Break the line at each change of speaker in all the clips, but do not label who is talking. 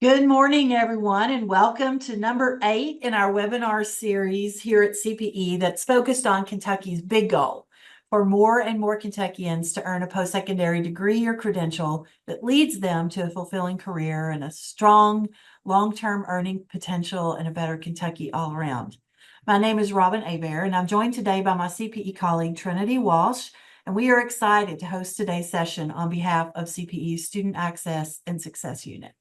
Good morning, everyone, and welcome to number 8 in our webinar series here at CPE that's focused on Kentucky's big goal for more and more Kentuckians to earn a post-secondary degree or credential that leads them to a fulfilling career and a strong long-term earning potential and a better Kentucky all around. My name is Robin Abear, and I'm joined today by my CPE colleague, Trinity Walsh, and we are excited to host today's session on behalf of CPE's Student Access and Success Unit.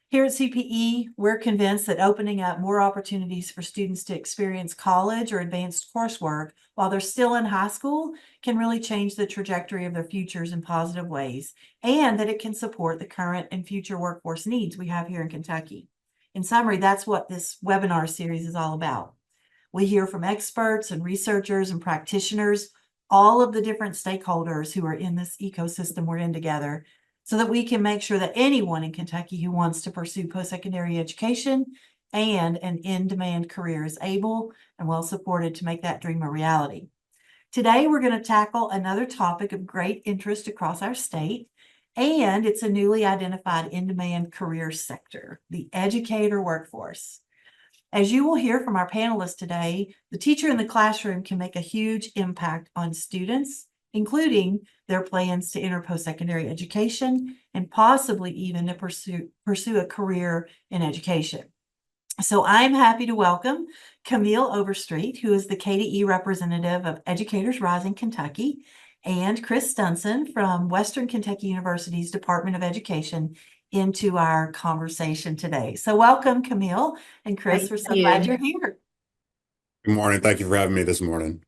Here at CPE, we're convinced that opening up more opportunities for students to experience college or advanced coursework while they're still in high school can really change the trajectory of their futures in positive ways, and that it can support the current and future workforce needs we have here in Kentucky. In summary, that's what this webinar series is all about. We hear from experts and researchers and practitioners, all of the different stakeholders who are in this ecosystem we're in together, so that we can make sure that anyone in Kentucky who wants to pursue post-secondary education and an in-demand career is able and well supported to make that dream a reality. Today, we're going to tackle another topic of great interest across our state, and it's a newly identified in-demand career sector, the educator workforce. As you will hear from our panelists today, the teacher in the classroom can make a huge impact on students, including their plans to enter post-secondary education and possibly even to pursue a career in education. So I'm happy to welcome Camille Overstreet, who is the KDE representative of Educators Rising Kentucky, and Chris Stunson from Western Kentucky University's Department of Education into our conversation today. So welcome, Camille and Chris. We're so glad you're here.
Good morning. Thank you for having me this morning.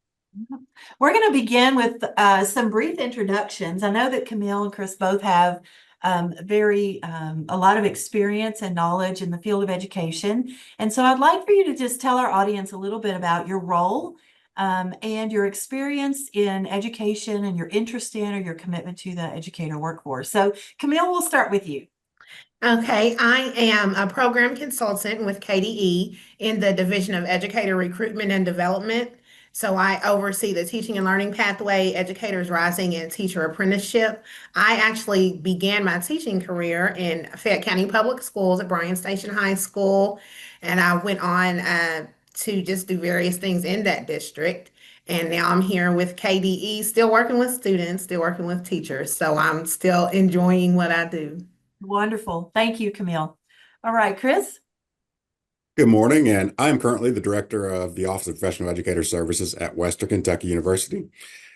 We're going to begin with some brief introductions. I know that Camille and Chris both have a lot of experience and knowledge in the field of education. And so I'd like for you to just tell our audience a little bit about your role and your experience in education and your interest in or your commitment to the educator workforce. So Camille, we'll start with you.
Okay, I am a program consultant with KDE in the Division of Educator Recruitment and Development. So I oversee the teaching and learning pathway, Educators Rising, and teacher apprenticeship. I actually began my teaching career in Fayette County Public Schools at Bryan Station High School, and I went on to just do various things in that district. And now I'm here with KDE, still working with students, still working with teachers. So I'm still enjoying what I do.
Wonderful. Thank you, Camille. All right, Chris.
Good morning, and I'm currently the director of the Office of Professional Educator Services at Western Kentucky University.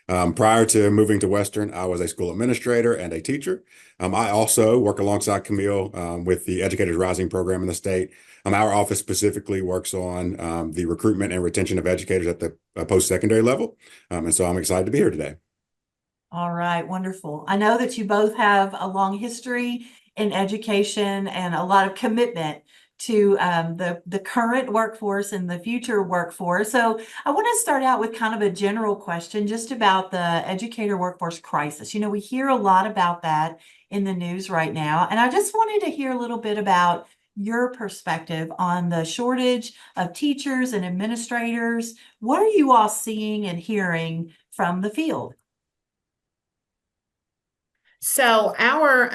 Prior to moving to Western, I was a school administrator and a teacher. I also work alongside Camille with the Educators Rising program in the state. Our office specifically works on the recruitment and retention of educators at the post-secondary level. And so I'm excited to be here today.
All right, wonderful. I know that you both have a long history in education and a lot of commitment to the current workforce and the future workforce. So I want to start out with kind of a general question just about the educator workforce crisis. You know, we hear a lot about that in the news right now, and I just wanted to hear a little bit about your perspective on the shortage of teachers and administrators. What are you all seeing and hearing from the field?
So our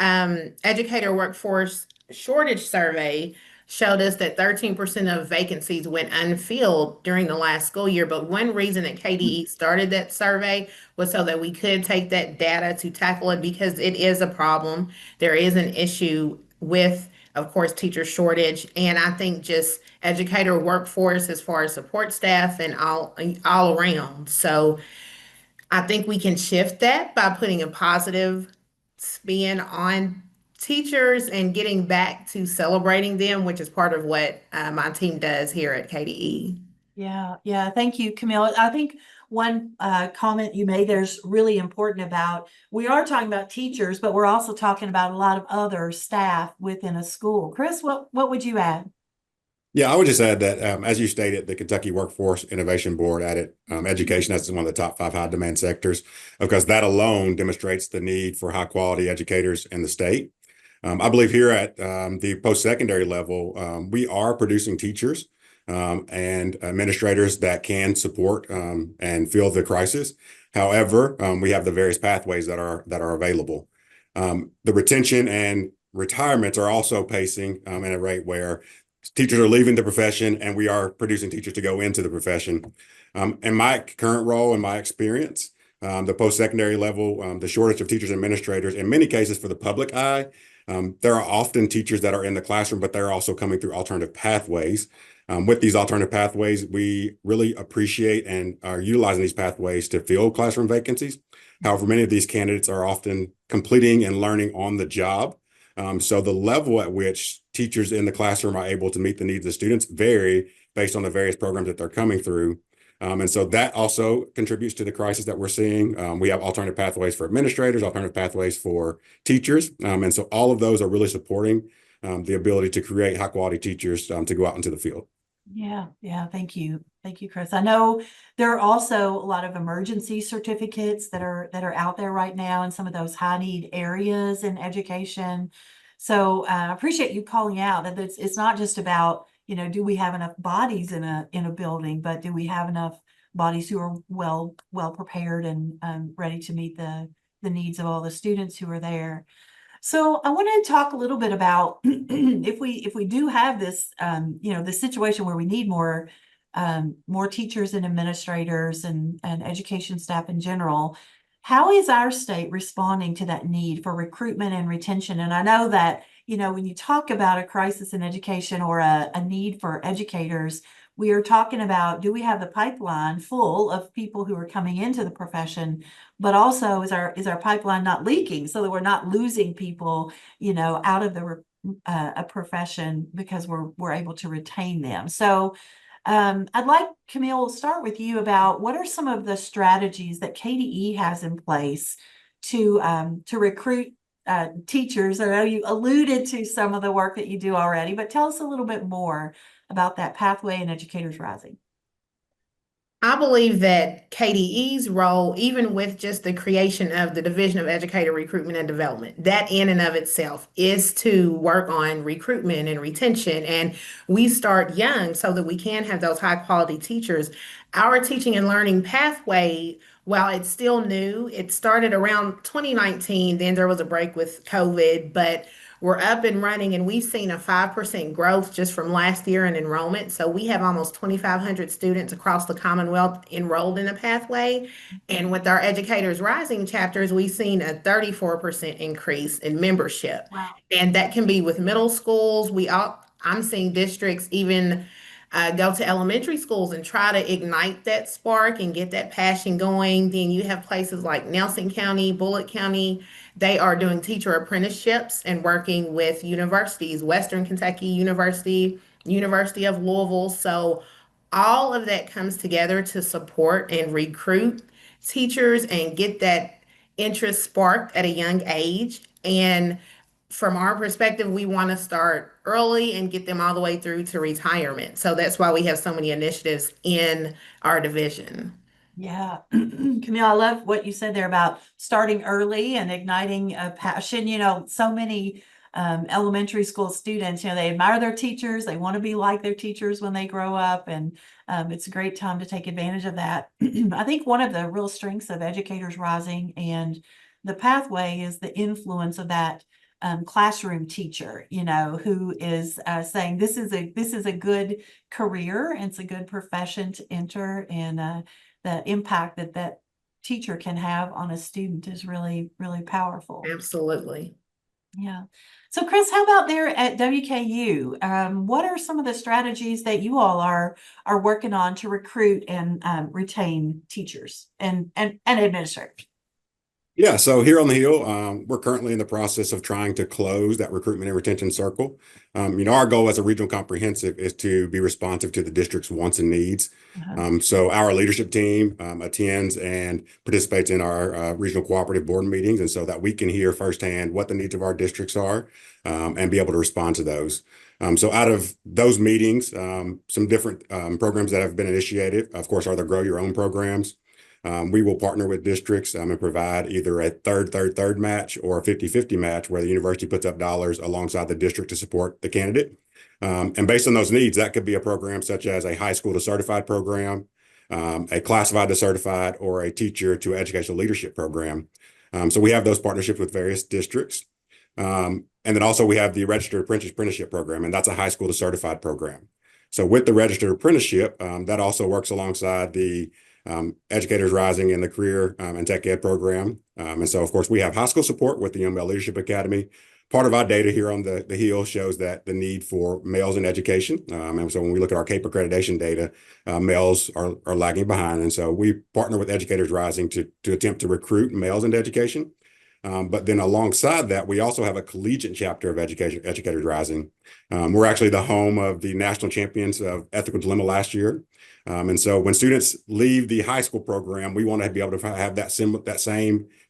educator workforce shortage survey showed us that 13% of vacancies went unfilled during the last school year. But one reason that KDE started that survey was so that we could take that data to tackle it, because it is a problem. There is an issue with, of course, teacher shortage, and I think just educator workforce as far as support staff and all around. So I think we can shift that by putting a positive spin on teachers and getting back to celebrating them, which is part of what my team does here at KDE.
Yeah. Thank you, Camille. I think one comment you made there's really important about, we are talking about teachers, but we're also talking about a lot of other staff within a school. Chris, what would you add?
Yeah, I would just add that, as you stated, the Kentucky Workforce Innovation Board added education as one of the top 5 high demand sectors, because that alone demonstrates the need for high quality educators in the state. I believe here at the post-secondary level, we are producing teachers and administrators that can support and fill the crisis. However, we have the various pathways that are available. The retention and retirements are also pacing at a rate where teachers are leaving the profession and we are producing teachers to go into the profession. In my current role, in my experience, the post-secondary level, the shortage of teachers and administrators, in many cases for the public eye, there are often teachers that are in the classroom, but they're also coming through alternative pathways. With these alternative pathways, we really appreciate and are utilizing these pathways to fill classroom vacancies. However, many of these candidates are often completing and learning on the job. So the level at which teachers in the classroom are able to meet the needs of students vary based on the various programs that they're coming through. And so that also contributes to the crisis that we're seeing. We have alternative pathways for administrators, alternative pathways for teachers. And so all of those are really supporting the ability to create high quality teachers to go out into the field.
Yeah, yeah, thank you. Thank you, Chris. I know there are also a lot of emergency certificates that are out there right now in some of those high need areas in education. So I appreciate you calling out that it's not just about, do we have enough bodies in a building, but do we have enough bodies who are well prepared and ready to meet the needs of all the students who are there. So I wanted to talk a little bit about if we do have this, this situation where we need more teachers and administrators and education staff in general, how is our state responding to that need for recruitment and retention? And I know that, when you talk about a crisis in education or a need for educators, we are talking about, do we have the pipeline full of people who are coming into the profession, but also is our pipeline not leaking so that we're not losing people, out of the a profession because we're able to retain them. So I'd like, Camille, start with you about what are some of the strategies that KDE has in place to recruit teachers. I know you alluded to some of the work that you do already, but tell us a little bit more about that pathway in Educators Rising.
I believe that KDE's role, even with just the creation of the Division of Educator Recruitment and Development, that in and of itself is to work on recruitment and retention. And we start young so that we can have those high quality teachers. Our teaching and learning pathway, while it's still new, it started around 2019. Then there was a break with COVID, but we're up and running, and we've seen a 5% growth just from last year in enrollment. So we have almost 2,500 students across the Commonwealth enrolled in the pathway. And with our Educators Rising chapters, we've seen a 34% increase in membership.
Wow.
And that can be with middle schools. I'm seeing districts even go to elementary schools and try to ignite that spark and get that passion going. Then you have places like Nelson County, Bullitt County. They are doing teacher apprenticeships and working with universities, Western Kentucky University, University of Louisville. So all of that comes together to support and recruit teachers and get that interest sparked at a young age. And from our perspective, we want to start early and get them all the way through to retirement. So that's why we have so many initiatives in our division.
Yeah, Camille, I love what you said there about starting early and igniting a passion. So many elementary school students, they admire their teachers. They want to be like their teachers when they grow up. And it's a great time to take advantage of that. I think one of the real strengths of Educators Rising and the pathway is the influence of that classroom teacher, who is saying this is a good career and it's a good profession to enter, and the impact that teacher can have on a student is really, really powerful.
Absolutely.
Yeah. So Chris, how about there at WKU? What are some of the strategies that you all are working on to recruit and retain teachers and administrators?
Yeah, so here on the Hill, we're currently in the process of trying to close that recruitment and retention circle. Our goal as a regional comprehensive is to be responsive to the district's wants and needs. So our leadership team attends and participates in our regional cooperative board meetings, and so that we can hear firsthand what the needs of our districts are and be able to respond to those. So out of those meetings, some different programs that have been initiated, of course, are the Grow Your Own programs. We will partner with districts and provide either a third match or a 50-50 match where the university puts up dollars alongside the district to support the candidate. And based on those needs, that could be a program such as a high school to certified program, a classified to certified, or a teacher to educational leadership program. So we have those partnerships with various districts. And then also we have the Registered Apprenticeship Program, and that's a high school to certified program. So with the Registered Apprenticeship, that also works alongside the Educators Rising and the Career and Tech Ed program. And so, of course, we have high school support with the Young Male Leadership Academy. Part of our data here on the Hill shows that the need for males in education. And so when we look at our CAPE accreditation data, males are lagging behind. And so we partner with Educators Rising to attempt to recruit males into education. But then alongside that, we also have a collegiate chapter of Educators Rising. We're actually the home of the national champions of Ethical Dilemma last year. And so when students leave the high school program, we want to be able to have that same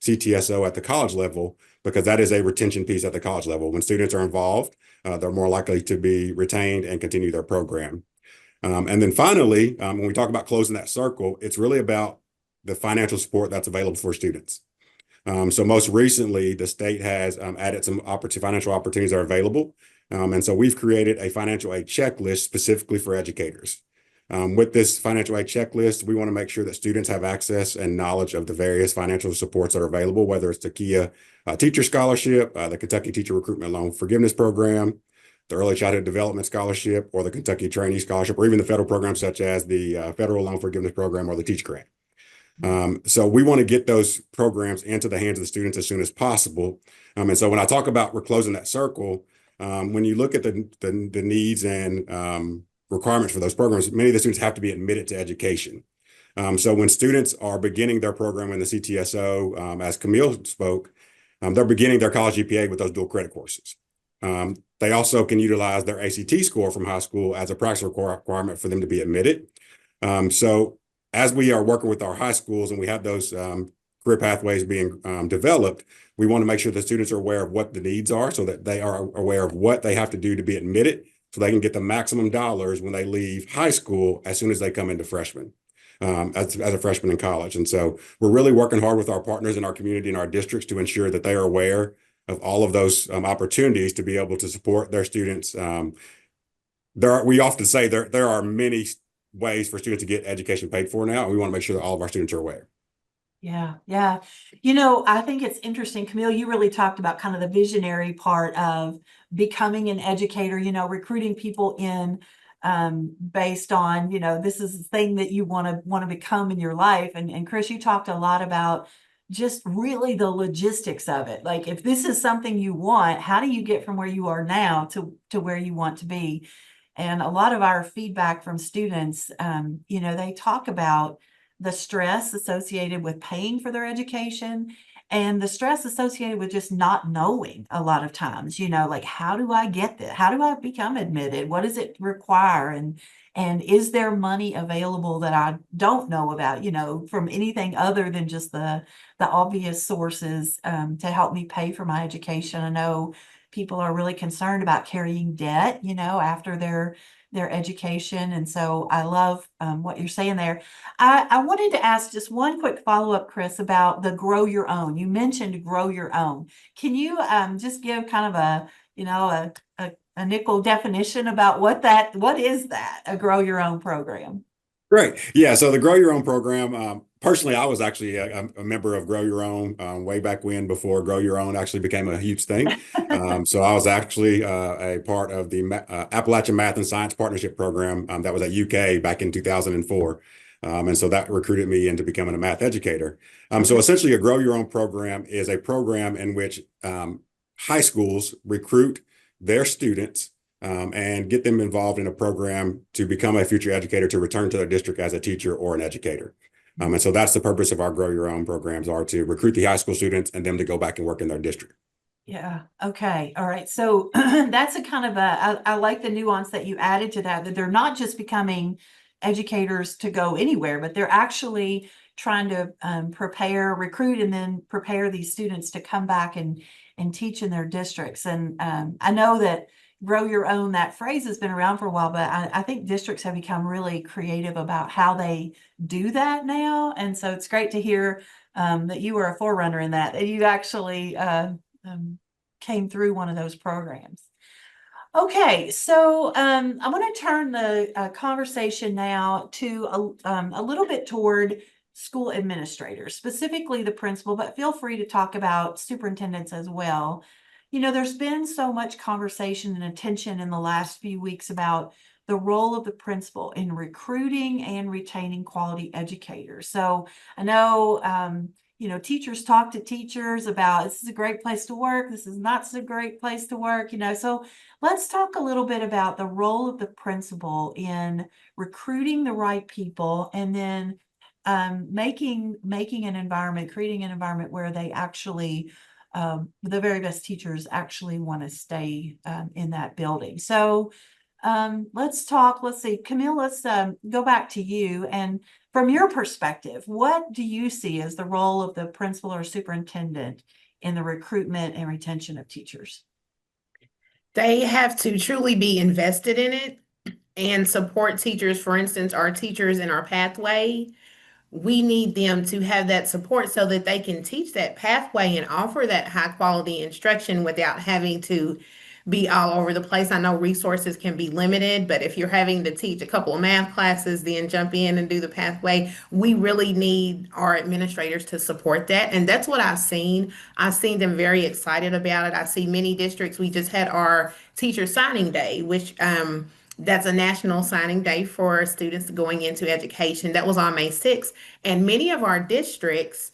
CTSO at the college level, because that is a retention piece at the college level. When students are involved, they're more likely to be retained and continue their program. And then finally, when we talk about closing that circle, it's really about the financial support that's available for students. So most recently, the state has added some financial opportunities that are available. And so we've created a financial aid checklist specifically for educators. With this financial aid checklist, we want to make sure that students have access and knowledge of the various financial supports that are available, whether it's the KIA Teacher Scholarship, the Kentucky Teacher Recruitment Loan Forgiveness Program, the Early Childhood Development Scholarship, or the Kentucky Trainee Scholarship, or even the federal programs such as the Federal Loan Forgiveness Program or the Teach Grant. So we want to get those programs into the hands of the students as soon as possible. And so when I talk about we're closing that circle, when you look at the needs and requirements for those programs, many of the students have to be admitted to education. So when students are beginning their program in the CTSO, as Camille spoke, they're beginning their college GPA with those dual credit courses. They also can utilize their ACT score from high school as a practice requirement for them to be admitted. So as we are working with our high schools and we have those career pathways being developed, we want to make sure the students are aware of what the needs are so that they are aware of what they have to do to be admitted so they can get the maximum dollars when they leave high school as soon as they come into freshman, as a freshman in college. And so we're really working hard with our partners in our community and our districts to ensure that they are aware of all of those opportunities to be able to support their students. We often say there are many ways for students to get education paid for now, and we want to make sure that all of our students are aware.
Yeah, yeah. I think it's interesting, Camille, you really talked about kind of the visionary part of becoming an educator, recruiting people in based on, this is the thing that you want to become in your life. And Chris, you talked a lot about just really the logistics of it. Like, if this is something you want, how do you get from where you are now to where you want to be? And a lot of our feedback from students, they talk about the stress associated with paying for their education and the stress associated with just not knowing a lot of times, like, how do I get this? How do I become admitted? What does it require? And is there money available that I don't know about, from anything other than just the obvious sources to help me pay for my education? I know people are really concerned about carrying debt, after their education. And so I love what you're saying there. I wanted to ask just one quick follow-up, Chris, about the Grow Your Own. You mentioned Grow Your Own. Can you just give kind of a nickel definition about what is that, a Grow Your Own program?
Great. Yeah. So the Grow Your Own program, personally, I was actually a member of Grow Your Own way back when, before Grow Your Own actually became a huge thing. So I was actually a part of the Appalachian Math and Science Partnership Program that was at UK back in 2004. And so that recruited me into becoming a math educator. So essentially, a Grow Your Own program is a program in which high schools recruit their students and get them involved in a program to become a future educator, to return to their district as a teacher or an educator. And so that's the purpose of our Grow Your Own programs, are to recruit the high school students and them to go back and work in their district.
Yeah. Okay. All right. So that's a kind of I like the nuance that you added to that they're not just becoming educators to go anywhere, but they're actually trying to recruit, and then prepare these students to come back and teach in their districts. And I know that Grow Your Own, that phrase has been around for a while, but I think districts have become really creative about how they do that now. And so it's great to hear that you were a forerunner in that you actually came through one of those programs. Okay, so I want to turn the conversation now to a little bit toward school administrators, specifically the principal, but feel free to talk about superintendents as well. there's been so much conversation and attention in the last few weeks about the role of the principal in recruiting and retaining quality educators. So I know, teachers talk to teachers about this is a great place to work. This is not such a great place to work, So let's talk a little bit about the role of the principal in recruiting the right people and then creating an environment where they actually the very best teachers actually want to stay in that building. So let's see, Camille, let's go back to you. And from your perspective, what do you see as the role of the principal or superintendent in the recruitment and retention of teachers?
They have to truly be invested in it and support teachers. For instance, our teachers in our pathway, we need them to have that support so that they can teach that pathway and offer that high quality instruction without having to be all over the place. I know resources can be limited, but if you're having to teach a couple of math classes, then jump in and do the pathway, we really need our administrators to support that. And that's what I've seen. I've seen them very excited about it. I see many districts. We just had our teacher signing day, which that's a national signing day for students going into education. That was on May 6th. And many of our districts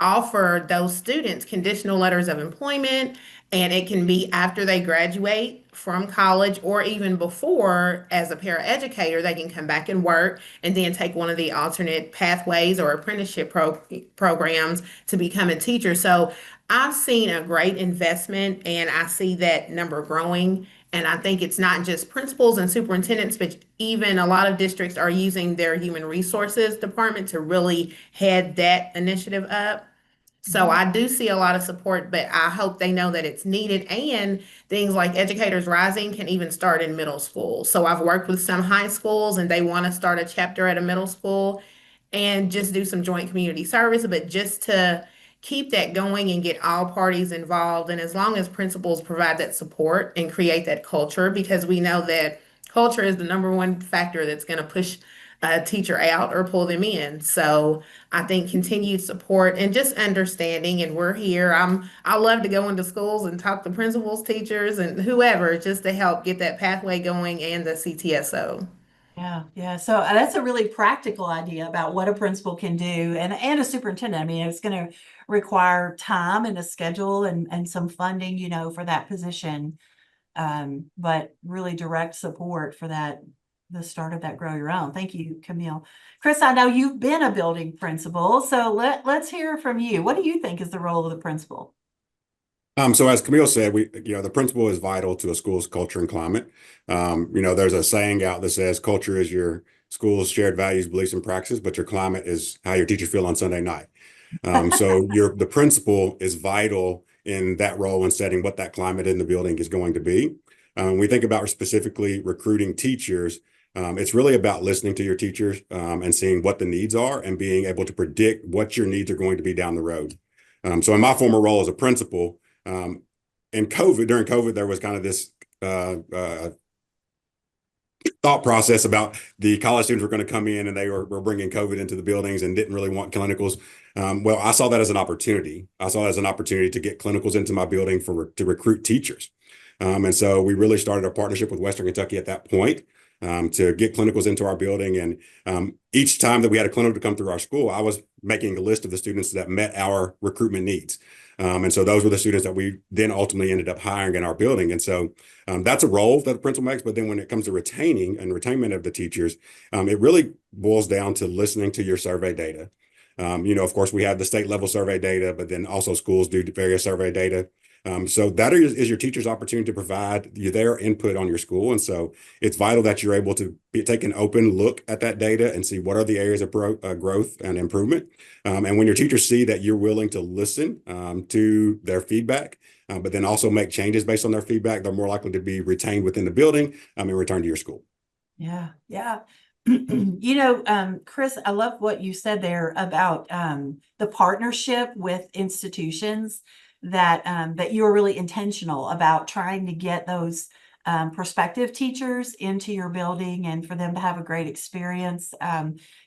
offer those students conditional letters of employment, and it can be after they graduate from college or even before. As a paraeducator, they can come back and work and then take one of the alternate pathways or apprenticeship programs to become a teacher. So I've seen a great investment and I see that number growing. And I think it's not just principals and superintendents, but even a lot of districts are using their human resources department to really head that initiative up. So I do see a lot of support, but I hope they know that it's needed. And things like Educators Rising can even start in middle school. So I've worked with some high schools and they want to start a chapter at a middle school and just do some joint community service, but just to keep that going and get all parties involved. And as long as principals provide that support and create that culture, because we know that culture is the number one factor that's going to push a teacher out or pull them in. So I think continued support and just understanding, and we're here. I love to go into schools and talk to principals, teachers, and whoever just to help get that pathway going and the CTSO.
Yeah, yeah. So that's a really practical idea about what a principal can do and a superintendent. I mean, it's going to require time and a schedule and some funding, for that position. But really direct support for the start of that Grow Your Own. Thank you, Camille. Chris, I know you've been a building principal, so let's hear from you. What do you think is the role of the principal?
So as Camille said, the principal is vital to a school's culture and climate. There's a saying out that says culture is your school's shared values, beliefs, and practices, but your climate is how your teachers feel on Sunday night. So the principal is vital in that role in setting what that climate in the building is going to be. When we think about specifically recruiting teachers, it's really about listening to your teachers and seeing what the needs are and being able to predict what your needs are going to be down the road. So in my former role as a principal, during COVID, there was kind of this thought process about the college students were going to come in and they were bringing COVID into the buildings and didn't really want clinicals. Well, I saw that as an opportunity. I saw it as an opportunity to get clinicals into my building to recruit teachers. And so we really started a partnership with Western Kentucky at that point to get clinicals into our building. And each time that we had a clinical to come through our school, I was making a list of the students that met our recruitment needs. And so those were the students that we then ultimately ended up hiring in our building. And so that's a role that the principal makes. But then when it comes to retaining and retainment of the teachers, it really boils down to listening to your survey data. Of course, we have the state level survey data, but then also schools do various survey data. So that is your teacher's opportunity to provide you their input on your school. And so it's vital that you're able to take an open look at that data and see what are the areas of growth and improvement. And when your teachers see that you're willing to listen to their feedback, but then also make changes based on their feedback, they're more likely to be retained within the building and return to your school.
Yeah, yeah. Chris, I love what you said there about the partnership with institutions that you are really intentional about trying to get those prospective teachers into your building and for them to have a great experience.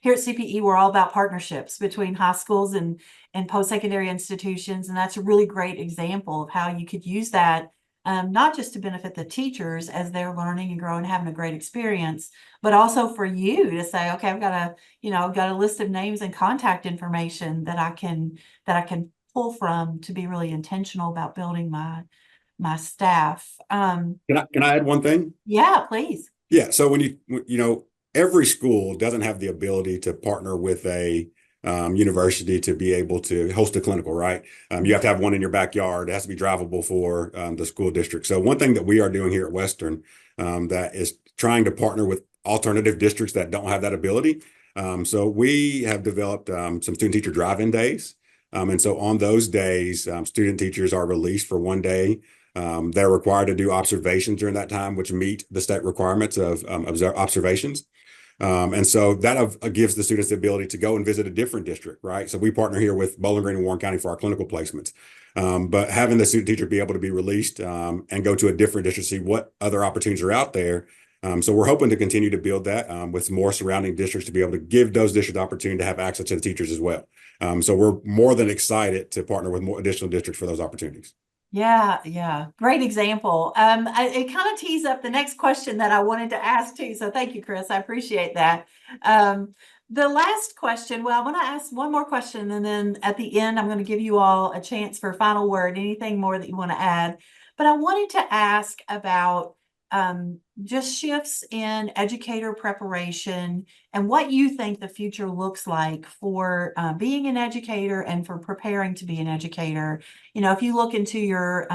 Here at CPE, we're all about partnerships between high schools and post-secondary institutions. And that's a really great example of how you could use that, not just to benefit the teachers as they're learning and growing, having a great experience, but also for you to say, okay, I've got a list of names and contact information that I can pull from to be really intentional about building my staff.
Can I add one thing?
Yeah, please.
Yeah. So every school doesn't have the ability to partner with a university to be able to host a clinical, right? You have to have one in your backyard. It has to be drivable for the school district. So one thing that we are doing here at Western that is trying to partner with alternative districts that don't have that ability. So we have developed some student teacher drive-in days. And so on those days, student teachers are released for one day. They're required to do observations during that time, which meet the state requirements of observations. And so that gives the students the ability to go and visit a different district, right? So we partner here with Bowling Green and Warren County for our clinical placements. But having the student teacher be able to be released and go to a different district, see what other opportunities are out there. So we're hoping to continue to build that with more surrounding districts to be able to give those districts the opportunity to have access to the teachers as well. So we're more than excited to partner with more additional districts for those opportunities.
Yeah. Great example. It kind of tees up the next question that I wanted to ask too. So thank you, Chris. I appreciate that. The last question, well, I want to ask one more question, and then at the end, I'm going to give you all a chance for a final word, anything more that you want to add. But I wanted to ask about just shifts in educator preparation and what you think the future looks like for being an educator and for preparing to be an educator. If you look into your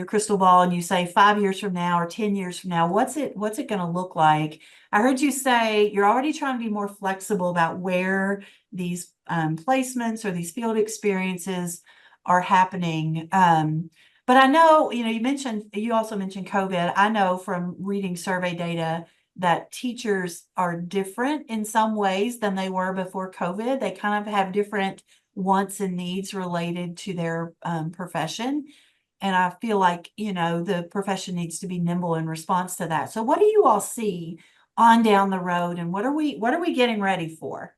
crystal ball and you say 5 years from now or 10 years from now, what's it going to look like? I heard you say you're already trying to be more flexible about where these placements or these field experiences are happening. But I know, you also mentioned COVID. I know from reading survey data that teachers are different in some ways than they were before COVID. They kind of have different wants and needs related to their profession. And I feel like, the profession needs to be nimble in response to that. So what do you all see on down the road, and what are we getting ready for?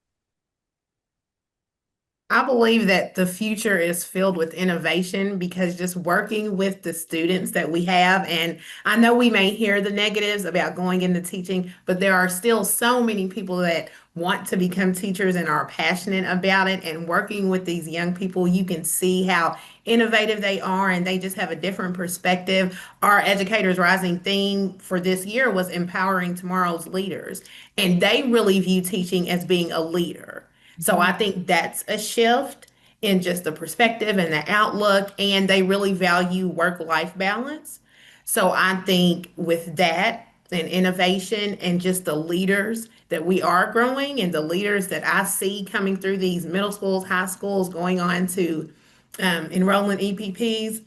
I believe that the future is filled with innovation because just working with the students that we have, and I know we may hear the negatives about going into teaching, but there are still so many people that want to become teachers and are passionate about it. And working with these young people, you can see how innovative they are and they just have a different perspective. Our Educators Rising theme for this year was empowering tomorrow's leaders, and they really view teaching as being a leader. So I think that's a shift in just the perspective and the outlook, and they really value work-life balance. So I think with that and innovation and just the leaders that we are growing and the leaders that I see coming through these middle schools, high schools, going on to enroll in EPPs,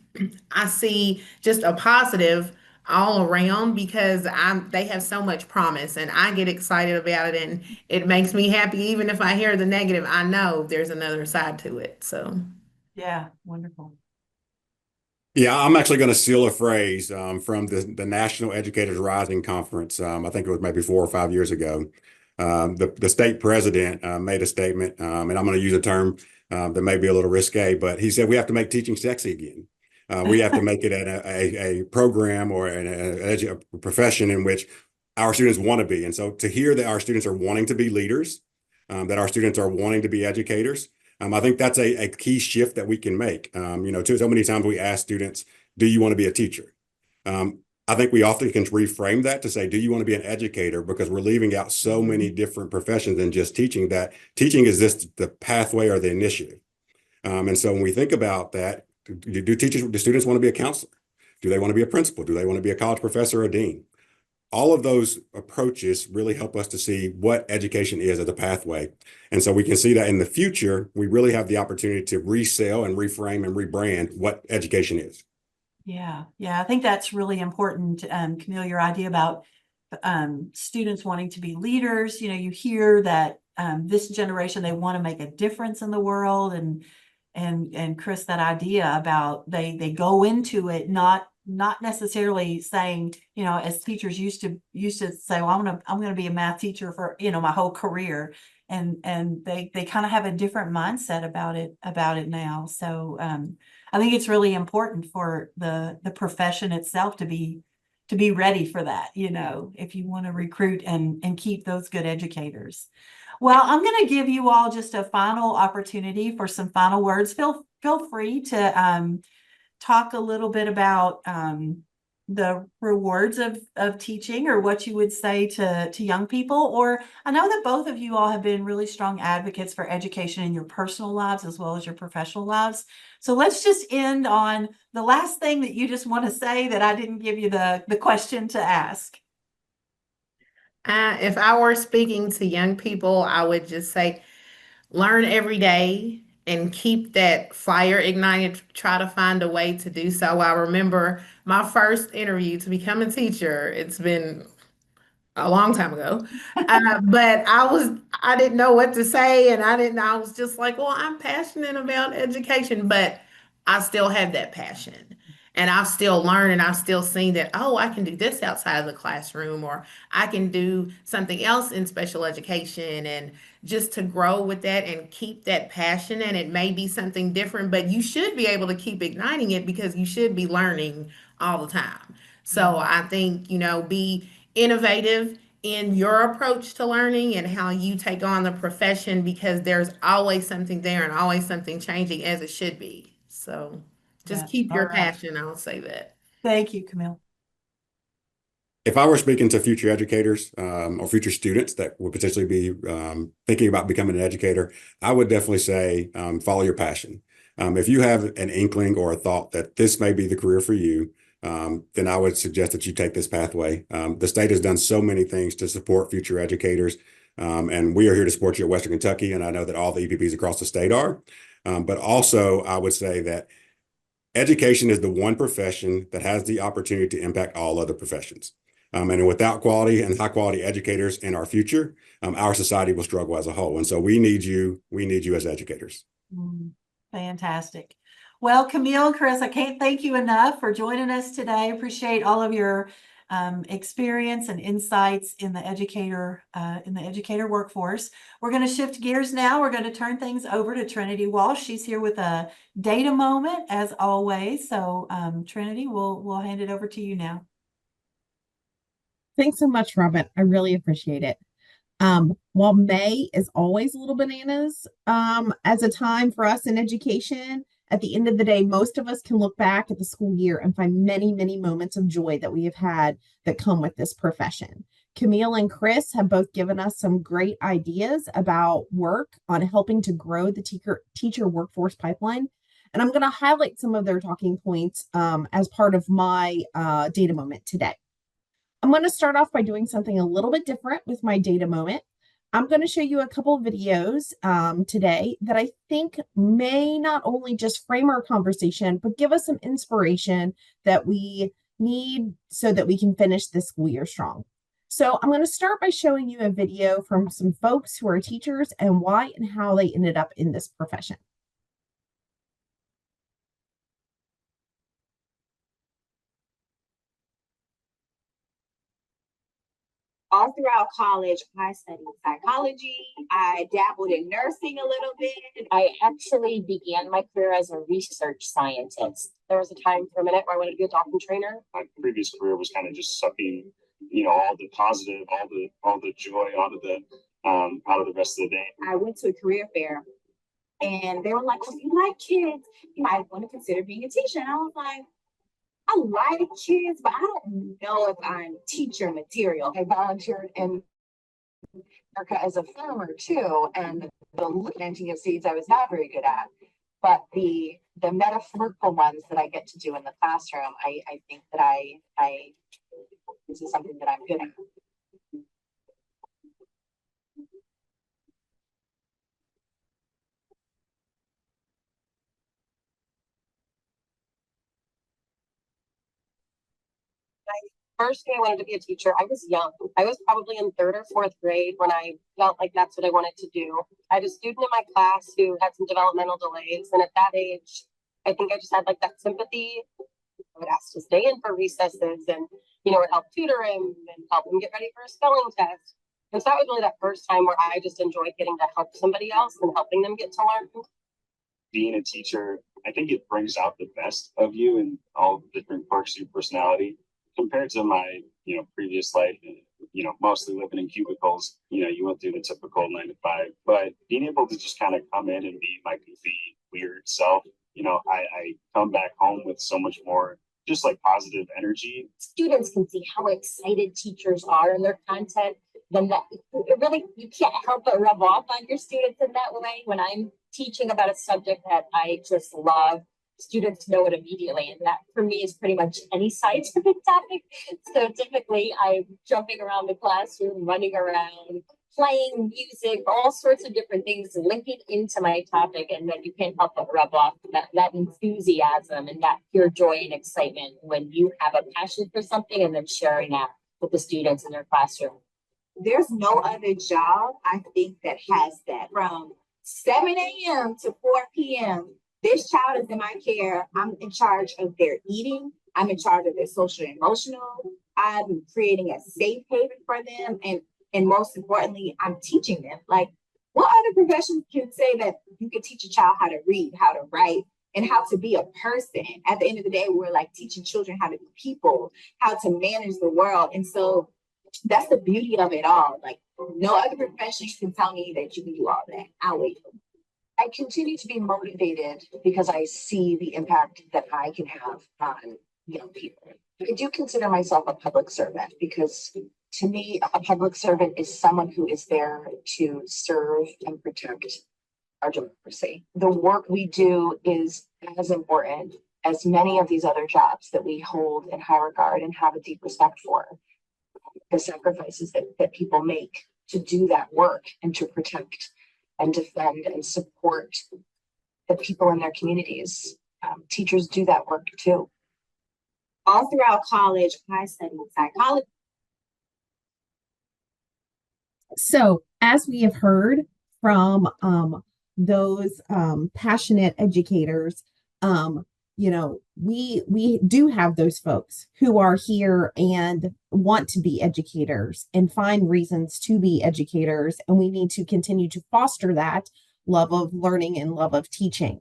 I see just a positive all around because they have so much promise and I get excited about it and it makes me happy. Even if I hear the negative, I know there's another side to it. So
Yeah, wonderful.
Yeah, I'm actually going to steal a phrase from the National Educators Rising Conference. I think it was maybe 4 or 5 years ago. The state president made a statement, and I'm going to use a term that may be a little risque, but he said we have to make teaching sexy again. We have to make it a program or a profession in which our students want to be. And so to hear that our students are wanting to be leaders, that our students are wanting to be educators, I think that's a key shift that we can make. So many times we ask students, do you want to be a teacher? I think we often can reframe that to say, do you want to be an educator? Because we're leaving out so many different professions than just teaching, that teaching is just the pathway or the initiative. And so when we think about that, do students want to be a counselor? Do they want to be a principal? Do they want to be a college professor or a dean? All of those approaches really help us to see what education is as a pathway. And so we can see that in the future, we really have the opportunity to resell and reframe and rebrand what education is.
Yeah. I think that's really important, Camille, your idea about students wanting to be leaders. You hear that this generation, they want to make a difference in the world. And Chris, that idea about they go into it not not necessarily saying, you know, as teachers used to say, well, I'm gonna be a math teacher for, you know, my whole career. And they kind of have a different mindset about it now. So I think it's really important for the profession itself to be ready for that, you know, if you want to recruit and keep those good educators. Well, I'm going to give you all just a final opportunity for some final words. Feel free to talk a little bit about the rewards of teaching, or what you would say to young people. Or I know that both of you all have been really strong advocates for education in your personal lives as well as your professional lives. So let's just end on the last thing that you just want to say that I didn't give you the question to ask.
If I were speaking to young people, I would just say, learn every day and keep that fire ignited. Try to find a way to do so. I remember my first interview to become a teacher. It's been a long time ago. But I didn't know what to say. And I was just like, well, I'm passionate about education, but I still have that passion. And I've still learned, and I've still seen that, oh, I can do this outside of the classroom, or I can do something else in special education. And just to grow with that and keep that passion. And it may be something different, but you should be able to keep igniting it, because you should be learning all the time. So I think, be innovative in your approach to learning and how you take on the profession, because there's always something there and always something changing, as it should be. So just
Yeah.
keep
All
your
right.
passion. I'll say that.
Thank you, Camille.
If I were speaking to future educators or future students that would potentially be thinking about becoming an educator, I would definitely say follow your passion. If you have an inkling or a thought that this may be the career for you, then I would suggest that you take this pathway. The state has done so many things to support future educators, and we are here to support you at Western Kentucky, and I know that all the EPPs across the state are. But also, I would say that education is the one profession that has the opportunity to impact all other professions. And without quality and high quality educators in our future, our society will struggle as a whole. And so we need you as educators.
Fantastic. Well, Camille, Chris, I can't thank you enough for joining us today. Appreciate all of your experience and insights in the educator workforce. We're going to shift gears now. We're going to turn things over to Trinity Walsh. She's here with a data moment, as always. So, Trinity, we'll hand it over to you now.
Thanks so much, Robin. I really appreciate it. While May is always a little bananas as a time for us in education, at the end of the day, most of us can look back at the school year and find many, many moments of joy that we have had that come with this profession. Camille and Chris have both given us some great ideas about work on helping to grow the teacher workforce pipeline. And I'm going to highlight some of their talking points as part of my data moment today. I'm going to start off by doing something a little bit different with my data moment. I'm going to show you a couple of videos today that I think may not only just frame our conversation, but give us some inspiration that we need so that we can finish this school year strong. So I'm going to start by showing you a video from some folks who are teachers and why and how they ended up in this profession.
All throughout college, I studied psychology. I dabbled in nursing a little bit. I actually began my career as a research scientist. There was a time for a minute where I wanted to be a dolphin trainer.
My previous career was kind of just sucking, all the positive, all the joy out of the rest of the day.
I went to a career fair, and they were like, "If you like kids, you might want to consider being a teacher." And I was like, I like kids, but I don't know if I'm teacher material. I volunteered in America as a farmer too, and the planting of seeds I was not very good at. But the metaphorical ones that I get to do in the classroom, I think that I this is something that I'm good at. First day I wanted to be a teacher, I was young. I was probably in 3rd or 4th grade when I felt like that's what I wanted to do. I had a student in my class who had some developmental delays. And at that age, I think I just had like that sympathy. I would ask
to stay in for recesses and, would help tutor him and help him get ready for a spelling test. And so that was really that first time where I just enjoyed getting to help somebody else and helping them get to learn.
Being a teacher, I think it brings out the best of you and all the different parts of your personality compared to my, previous life, mostly living in cubicles. You went through the typical 9 to 5, but being able to just kind of come in and be my goofy, weird self, I come back home with so much more just like positive energy.
Students can see how excited teachers are in their content. Then that really, you can't help but rub off on your students in that way. When I'm teaching about a subject that I just love, students know it immediately. And that for me is pretty much any scientific topic. So typically I'm jumping around the classroom, running around, playing music, all sorts of different things linking into my topic. And then you can't help but rub off that enthusiasm and that pure joy and excitement when you have a passion for something and then sharing that with the students in their classroom.
There's no other job, I think, that has that. From 7 a.m. to 4 p.m., this child is in my care. I'm in charge of their eating. I'm in charge of their social and emotional. I'm creating a safe haven for them. And most importantly, I'm teaching them. Like, what other profession can say that you can teach a child how to read, how to write, and how to be a person? At the end of the day, we're like teaching children how to be people, how to manage the world. And so that's the beauty of it all. Like, no other profession can tell me that you can do all that. I'll wait.
I continue to be motivated because I see the impact that I can have on young people. I do consider myself a public servant because to me, a public servant is someone who is there to serve and protect our democracy. The work we do is as important as many of these other jobs that we hold in high regard and have a deep respect for. The sacrifices that people make to do that work and to protect and defend and support the people in their communities. Teachers do that work too.
All throughout college, I studied psychology.
So, as we have heard from those passionate educators, we do have those folks who are here and want to be educators and find reasons to be educators, and we need to continue to foster that love of learning and love of teaching.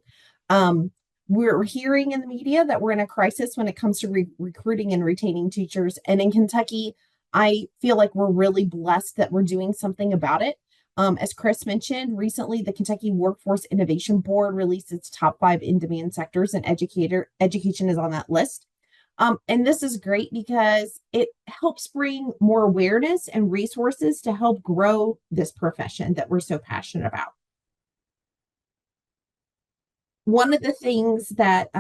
We're hearing in the media that we're in a crisis when it comes to recruiting and retaining teachers, and in Kentucky, I feel like we're really blessed that we're doing something about it. As Chris mentioned, recently the Kentucky Workforce Innovation Board released its top 5 in-demand sectors, and education is on that list. And this is great because it helps bring more awareness and resources to help grow this profession that we're so passionate about. One of the things that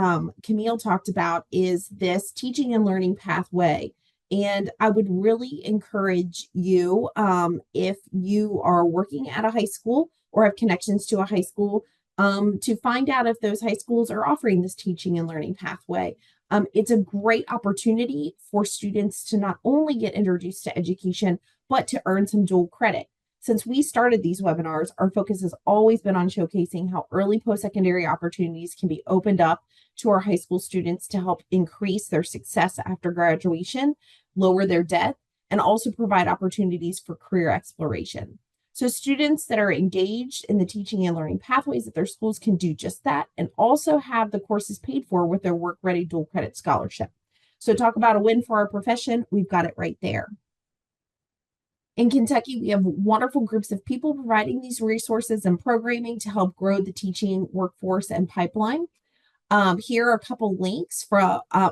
Camille talked about is this teaching and learning pathway. And I would really encourage you, if you are working at a high school or have connections to a high school, to find out if those high schools are offering this teaching and learning pathway. It's a great opportunity for students to not only get introduced to education, but to earn some dual credit. Since we started these webinars, our focus has always been on showcasing how early post-secondary opportunities can be opened up to our high school students to help increase their success after graduation, lower their debt, and also provide opportunities for career exploration. So students that are engaged in the teaching and learning pathways at their schools can do just that and also have the courses paid for with their Work Ready dual credit scholarship. So talk about a win for our profession, we've got it right there. In Kentucky, we have wonderful groups of people providing these resources and programming to help grow the teaching workforce and pipeline. Here are a couple links for,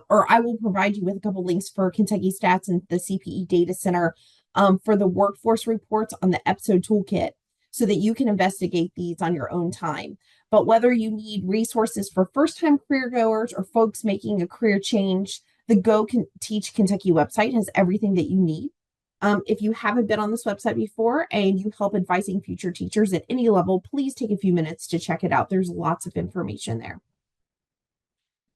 or I will provide you with a couple links for Kentucky Stats and the CPE Data Center for the workforce reports on the episode toolkit so that you can investigate these on your own time. But whether you need resources for first-time career goers or folks making a career change, the Go Teach Kentucky website has everything that you need. If you haven't been on this website before and you help advising future teachers at any level, please take a few minutes to check it out. There's lots of information there.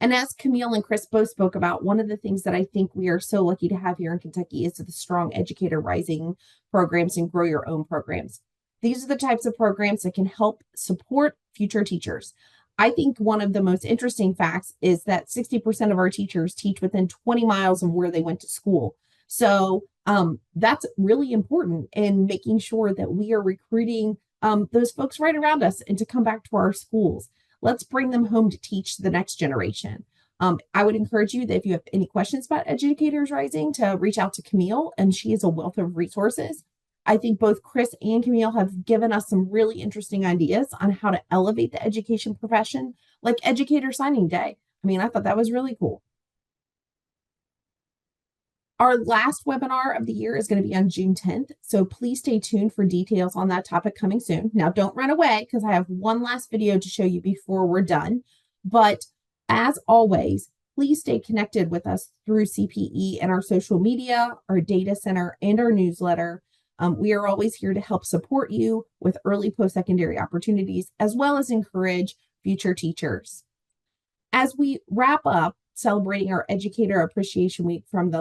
And as Camille and Chris both spoke about, one of the things that I think we are so lucky to have here in Kentucky is the strong educator rising programs and grow your own programs. These are the types of programs that can help support future teachers. I think one of the most interesting facts is that 60% of our teachers teach within 20 miles of where they went to school. So that's really important in making sure that we are recruiting those folks right around us and to come back to our schools. Let's bring them home to teach the next generation. I would encourage you that if you have any questions about Educators Rising to reach out to Camille, and she is a wealth of resources. I think both Chris and Camille have given us some really interesting ideas on how to elevate the education profession, like Educator Signing Day. I mean, I thought that was really cool. Our last webinar of the year is going to be on June 10th, so please stay tuned for details on that topic coming soon. Now, don't run away because I have one last video to show you before we're done. But as always, please stay connected with us through CPE and our social media, our data center, and our newsletter. We are always here to help support you with early post-secondary opportunities, as well as encourage future teachers. As we wrap up celebrating our Educator Appreciation Week from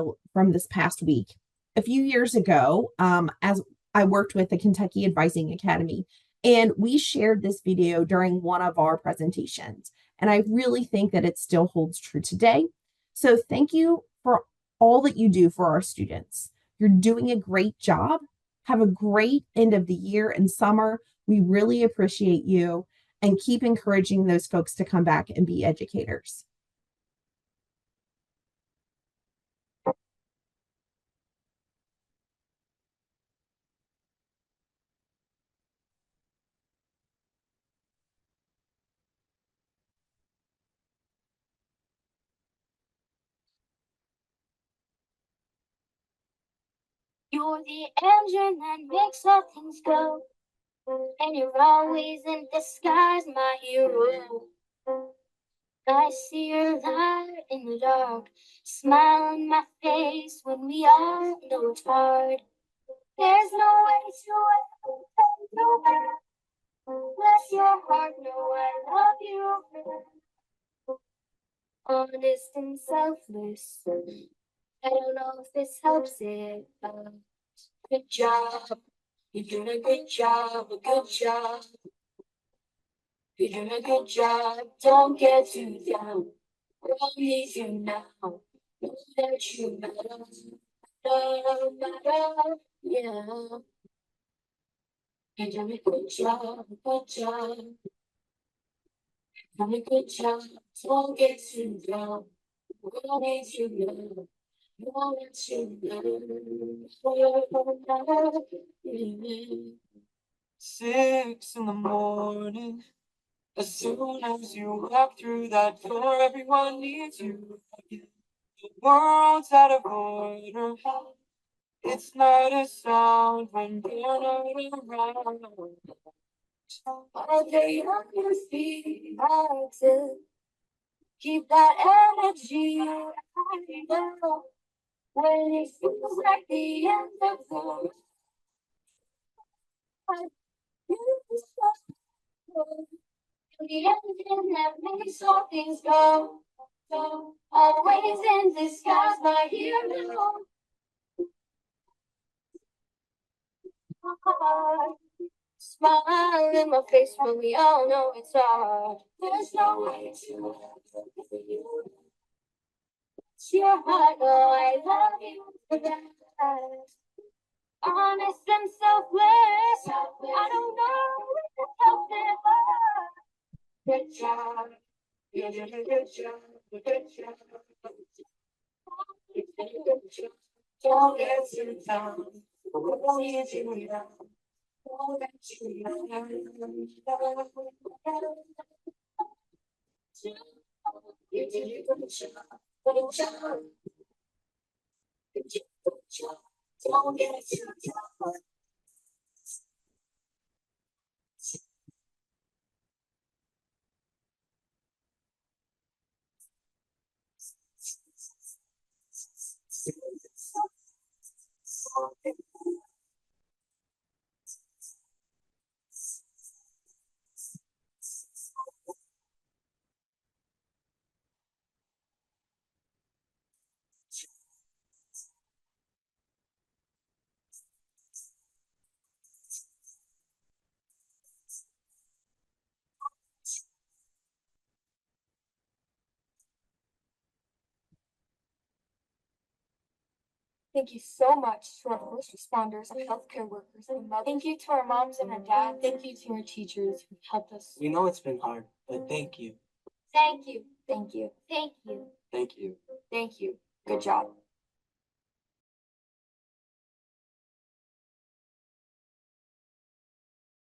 this past week, a few years ago, as I worked with the Kentucky Advising Academy, and we shared this video during one of our presentations. And I really think that it still holds true today. So thank you for all that you do for our students. You're doing a great job. Have a great end of the year and summer. We really appreciate you, and keep encouraging those folks to come back and be educators.
You're the engine that makes all things go, and you're always in disguise, my hero. I see your light in the dark, smile on my face when we all know it's hard. There's no way to ever take you back. Bless your heart, know I love you. Honest and selfless. I don't know if this helps it, but good job. You're doing a good job, a good job. You're doing a good job, don't get too down. We all need you now. Know that you matter, matter, yeah. You're doing a good job, good job. You're doing a good job, don't get too down. We all need you now. Know that you matter, yeah.
6 in the morning. As soon as you walk through that door, everyone needs you. The world's out of order. It's not a sound when you're not around.
All day on your feet, hard to keep that energy. I know when it feels like the end of the road. The engine that makes all things go, go. Always in disguise, my hero. Smile in my face when we all know it's hard. There's no way to you. It's your heart, oh, I love you for that. Honest and selfless. I don't know if it helps it, but
Good job. You did a good job. Good job. You did a good job. Don't get too down. We all need you now. Know that you matter. You did a good job. Good job. You did a good job. Don't get too down.
Thank you so much to our first responders and healthcare workers and mothers. Thank you to our moms and our dads. Thank you to our teachers who helped us.
We know it's been hard, but thank you.
Thank you. Thank you. Thank you.
Thank you.
Thank you. Good job.